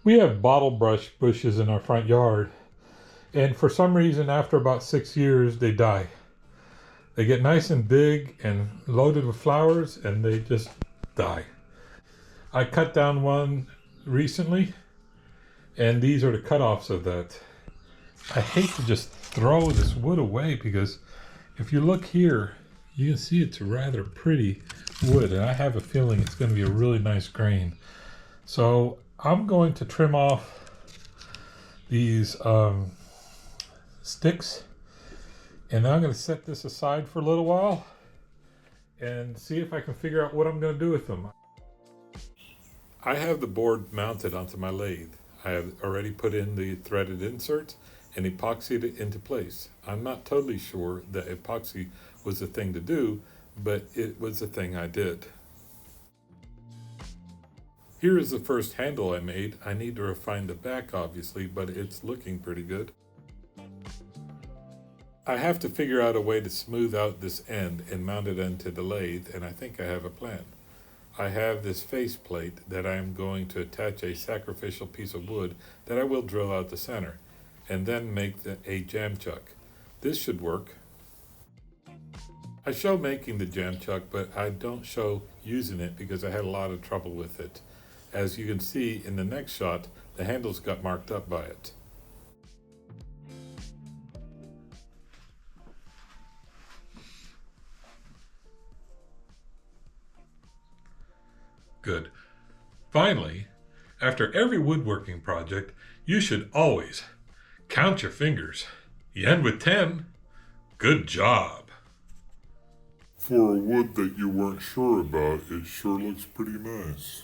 We have bottle brush bushes in our front yard, and for some reason, after about 6 years, they die. They get nice and big and loaded with flowers, and they just die. I cut down one recently, and these are the cutoffs of that. I hate to just throw this wood away because if you look here, you can see it's rather pretty wood, and I have a feeling it's going to be a really nice grain. So I'm going to trim off these sticks, and I'm going to set this aside for a little while and see if I can figure out what I'm going to do with them. I have the board mounted onto my lathe. I have already put in the threaded inserts and epoxied it into place. I'm not totally sure that epoxy was the thing to do, but it was the thing I did. Here is the first handle I made. I need to refine the back obviously, but it's looking pretty good. I have to figure out a way to smooth out this end and mount it into the lathe, and I think I have a plan. I have this face plate that I am going to attach a sacrificial piece of wood that I will drill out the center, and then make a jam chuck. This should work. I show making the jam chuck, but I don't show using it because I had a lot of trouble with it. As you can see in the next shot, the handles got marked up by it. Good. Finally, after every woodworking project, you should always count your fingers. You end with 10. Good job. For a wood that you weren't sure about, it sure looks pretty nice.